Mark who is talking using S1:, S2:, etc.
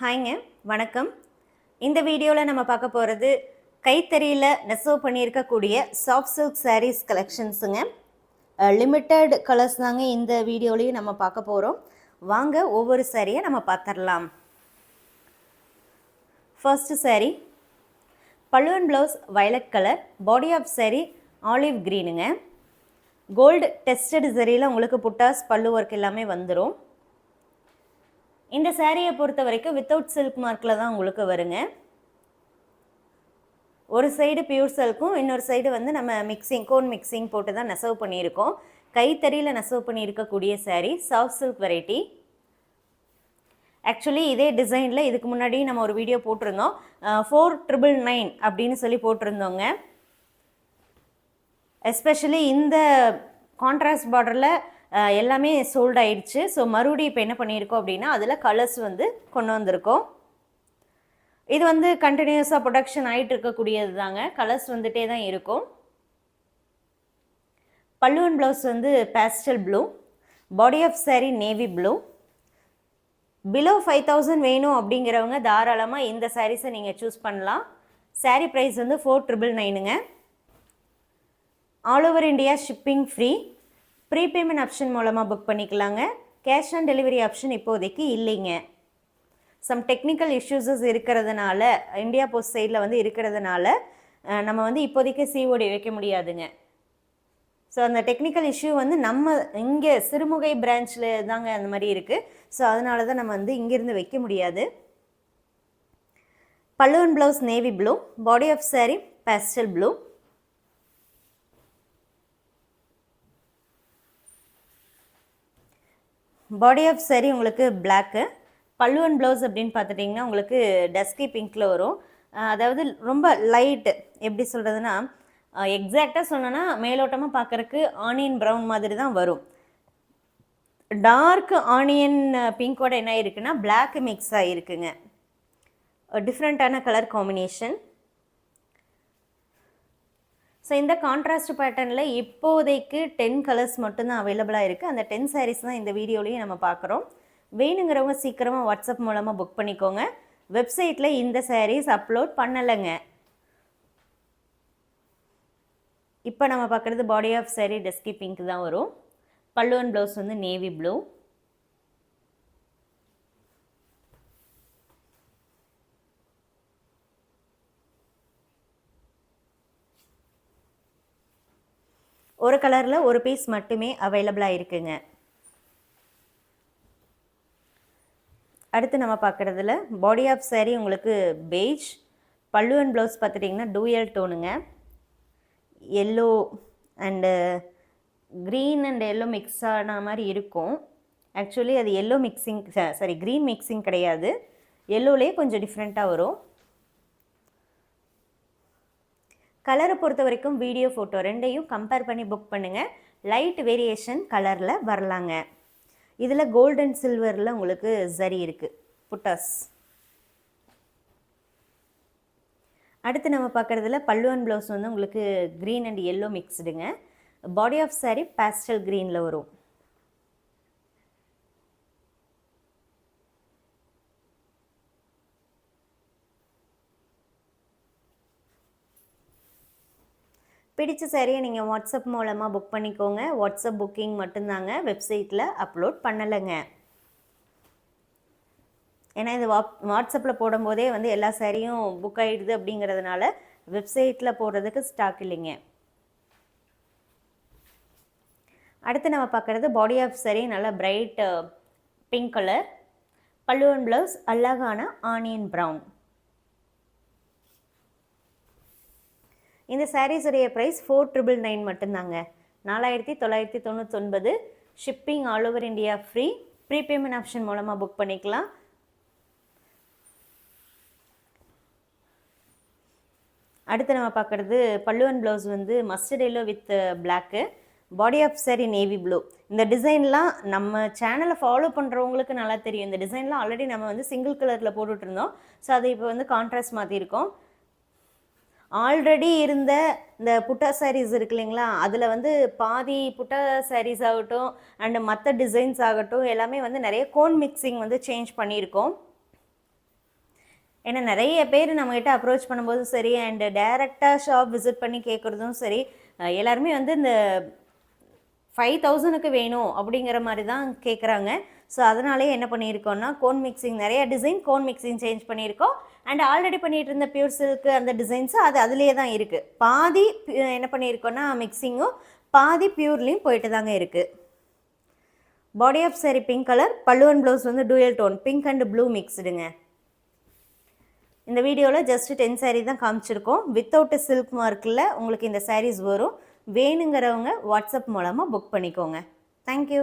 S1: ஹாய்ங்க, வணக்கம். இந்த வீடியோவில் நம்ம பார்க்க போகிறது கைத்தறியில் நெசவு பண்ணியிருக்கக்கூடிய சாஃப்ட் சில்க் சாரீஸ் கலெக்ஷன்ஸுங்க. லிமிட்டட் கலர்ஸ் தாங்க இந்த வீடியோலையும் நம்ம பார்க்க போகிறோம். வாங்க ஒவ்வொரு சாரியை நம்ம பார்த்துடலாம். First sari pallu and blouse violet colour, body of sari olive க்ரீனுங்க. கோல்டு டெஸ்டட் சரியில் உங்களுக்கு புட்டாஸ் பல்லு ஒர்க் எல்லாமே வந்துடும். இந்த சாரியை பொறுத்த வரைக்கும் வித்தவுட் சில்க் மார்க்கில் தான் உங்களுக்கு வருங்க. ஒரு சைடு பியூர் சில்க்கும் இன்னொரு சைடு வந்து நம்ம கோன் மிக்சிங் போட்டு தான் நெசவு பண்ணியிருக்கோம். கைத்தறியில் நெசவு பண்ணியிருக்கக்கூடிய sari soft silk variety. Actually இதே டிசைனில் இதுக்கு முன்னாடி நம்ம ஒரு வீடியோ போட்டிருந்தோம். 4999 அப்படின்னு சொல்லி போட்டிருந்தோங்க. எஸ்பெஷலி இந்த கான்ட்ராஸ்ட் பார்டரில் எல்லாமே சோல்ட் ஆயிடுச்சு. ஸோ மறுபடியும் இப்போ என்ன பண்ணியிருக்கோம் அப்படின்னா அதில் கலர்ஸ் வந்து கொண்டு வந்திருக்கோம். இது வந்து கண்டினியூஸாக ப்ரொடக்ஷன் ஆகிட்டு இருக்கக்கூடியது தாங்க. கலர்ஸ் வந்துகிட்டே தான் இருக்கும். பல்லு அண்ட் ப்ளவுஸ் வந்து pastel blue, body of sari navy blue. Below 5000 வேணும் அப்படிங்கிறவங்க தாராளமாக இந்த சாரீஸை நீங்கள் சூஸ் பண்ணலாம். சாரீ ப்ரைஸ் வந்து 4999ங்க. All over India shipping free. Prepayment option மூலமாக புக் பண்ணிக்கலாங்க. கேஷ் ஆன் டெலிவரி ஆப்ஷன் இப்போதைக்கு இல்லைங்க. சம் டெக்னிக்கல் இஷ்யூஸஸ் இருக்கிறதுனால, இந்தியா போஸ்ட் சைடில் வந்து இருக்கிறதுனால நம்ம வந்து இப்போதைக்கு சிஓடி வைக்க முடியாதுங்க. ஸோ அந்த டெக்னிக்கல் இஷ்யூ வந்து நம்ம இங்கே சிறுமுகை பிரான்ச்சில் தாங்க அந்த மாதிரி இருக்குது. ஸோ அதனால தான் நம்ம வந்து இங்கேருந்து வைக்க முடியாது. Pallu and blouse navy blue, body of sari pastel blue. Body of sari உங்களுக்கு பிளாக்கு. பல்லு அண்ட் ப்ளவுஸ் அப்படின்னு பார்த்துட்டிங்கன்னா உங்களுக்கு டஸ்கி பிங்க்கில் வரும். அதாவது ரொம்ப லைட்டு, எப்படி சொல்கிறதுனா எக்ஸாக்டாக சொன்னோன்னா மேலோட்டமாக பார்க்குறக்கு ஆனியன் ப்ரௌன் மாதிரி தான் வரும். டார்க் ஆனியன் பிங்கோட என்ன இருக்குன்னா பிளாக் மிக்ஸ் ஆகிருக்குங்க. டிஃப்ரெண்ட்டான கலர் காம்பினேஷன். ஸோ இந்த கான்ட்ராஸ்ட் பேட்டர்னில் இப்போதைக்கு 10 கலர்ஸ் மட்டும்தான் அவைலபிளாக இருக்குது. அந்த 10 சாரீஸ் தான் இந்த வீடியோலையும் நம்ம பார்க்குறோம். வேணுங்கிறவங்க சீக்கிரமாக வாட்ஸ்அப் மூலமாக புக் பண்ணிக்கோங்க. வெப்சைட்டில் இந்த சாரீஸ் அப்லோட் பண்ணலைங்க. இப்போ நம்ம பார்க்குறது body of sari dusky pink தான் வரும். பல்லு அண்ட் ப்ளவுஸ் வந்து நேவி ப்ளூ. ஒரு கலரில் ஒரு பீஸ் மட்டுமே அவைலபிளாக இருக்குங்க. அடுத்து நம்ம பார்க்குறதுல பாடி ஆஃப் சாரீ உங்களுக்கு பெய்ஜ், பல்லு அண்ட் ப்ளவுஸ் பார்த்துட்டிங்கன்னா டூயல் டோனுங்க. Yellow and green and yellow mix ஆன மாதிரி இருக்கும். ஆக்சுவலி அது எல்லோ மிக்சிங், க்ரீன் மிக்சிங் கிடையாது. எல்லோலேயே கொஞ்சம் டிஃப்ரெண்ட்டாக வரும். கலரை பொறுத்த வரைக்கும் வீடியோ ஃபோட்டோ ரெண்டையும் கம்பேர் பண்ணி புக் பண்ணுங்கள். லைட் வேரியேஷன் கலரில் வரலாங்க. இதில் கோல்டன் சில்வரில் உங்களுக்கு சரி இருக்குது, புட்டாஸ். அடுத்து நம்ம பார்க்குறதுல பல்லு அண்ட் ப்ளவுஸ் வந்து உங்களுக்கு க்ரீன் அண்ட் எல்லோ மிக்ஸ்டுங்க. பாடி ஆஃப் சாரீ பேஸ்டல் க்ரீனில் வரும். பிடிச்ச சாரியை நீங்கள் வாட்ஸ்அப் மூலமாக புக் பண்ணிக்கோங்க. வாட்ஸ்அப் புக்கிங் மட்டும்தாங்க, வெப்சைட்டில் அப்லோட் பண்ணலைங்க. ஏன்னா இது வாட்ஸ்அப்பில் போடும்போதே வந்து எல்லா சாரியும் புக் ஆகிடுது அப்படிங்கிறதுனால வெப்சைட்டில் போடுறதுக்கு ஸ்டாக் இல்லைங்க. அடுத்து நம்ம பார்க்குறது பாடி ஆஃப் சாரீ நல்லா bright pink colour. Pallu and blouse அழகான ஆனியன் ப்ரௌன். இந்த சாரீஸுடைய ப்ரைஸ் 4999 மட்டும்தாங்க. 4999. Shipping all over India free. Prepayment option மூலமாக புக் பண்ணிக்கலாம். அடுத்து நம்ம பார்க்குறது பல்லு அண்ட் ப்ளவுஸ் வந்து mustard yellow with black. Body of sari navy blue. இந்த டிசைன்லாம் நம்ம சேனலை ஃபாலோ பண்ணுறவங்களுக்கு நல்லா தெரியும். இந்த டிசைன்லாம் ஆல்ரெடி நம்ம வந்து சிங்கிள் கலரில் போட்டுட்ருந்தோம். ஸோ அதை இப்போ வந்து கான்ட்ராஸ்ட் மாற்றிருக்கோம். ஆல்ரெடி இருந்த இந்த புட்டா சாரீஸ் இருக்கு இல்லைங்களா, அதில் வந்து பாதி புட்டா சாரீஸ் ஆகட்டும் அண்டு மற்ற டிசைன்ஸ் ஆகட்டும் எல்லாமே வந்து நிறைய கோன் மிக்சிங் வந்து சேஞ்ச் பண்ணியிருக்கோம். ஏன்னா நிறைய பேர் நம்மகிட்ட அப்ரோச் பண்ணும்போதும் சரி அண்ட் டைரெக்டாக ஷாப் விசிட் பண்ணி கேட்குறதும் சரி எல்லாருமே வந்து இந்த 5000க்கு வேணும் அப்படிங்கிற மாதிரி தான் கேட்குறாங்க. ஸோ அதனாலே என்ன பண்ணியிருக்கோம்னா கோன் மிக்சிங் நிறைய டிசைன் கோன் மிக்சிங் சேஞ்ச் பண்ணியிருக்கோம். அண்ட் ஆல்ரெடி பண்ணிகிட்டு இருந்த பியூர் சில்க்கு அந்த டிசைன்ஸு அது அதிலே தான் இருக்குது. பாதி என்ன பண்ணியிருக்கோன்னா மிக்சிங்கும் பாதி பியூர்லேயும் போயிட்டு தாங்க இருக்குது. Body of sari pink colour, பல்லுவன் ப்ளவுஸ் வந்து dual tone pink and blue மிக்ஸ்டுங்க. இந்த வீடியோவில் ஜஸ்ட் 10 சாரீ தான் காமிச்சிருக்கோம். வித்தவுட் சில்க் மார்க்கில் உங்களுக்கு இந்த சாரீஸ் வரும். வேணுங்கிறவங்க வாட்ஸ்அப் மூலமாக புக் பண்ணிக்கோங்க. தேங்க்யூ.